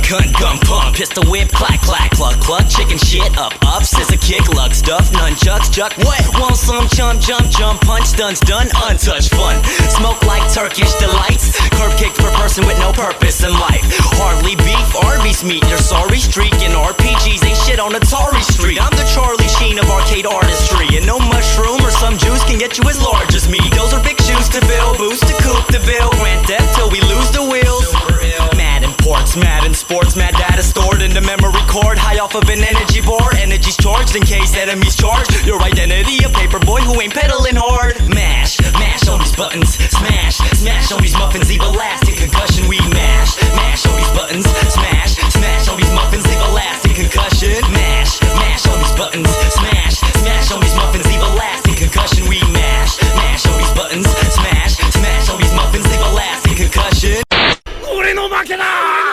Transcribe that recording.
cunt, gun pump, pistol whip, clack, clack, cluck, cluck, chicken shit, up, scissor kick, lug stuff, nunchucks, chuck, what? Want some jump, jump, jump, punch, stunts done, untouched fun. Smoke like Turkish delights, curb kick per person with no purpose in life. Hardly beef, Arby's meat, you're sorry, streaking RPGs ain't shit on Atari Street. I'm the Charlie Sheen of arcade artistry, and no mushroom or some juice can get you as large as me. Those are big shoes to fill, boost to coupe to bill, grant death till we lose the wheels. Mad imports, mad in sports, mad data stored in the memory cord, high off of an energy bar. Energy's charged in case enemies charge your identity, a paper boy who ain't pedaling hard. Mash, mash on these buttons, smash, smash on these muffins, leave a lasting concussion. We mash, mash on these buttons, smash, smash on these muffins, leave a lasting concussion. Mash, mash on these buttons, smash, smash on these muffins, leave a lasting concussion. We mash, mash on these buttons, smash, smash on these muffins, leave a lasting concussion. 俺の負けだ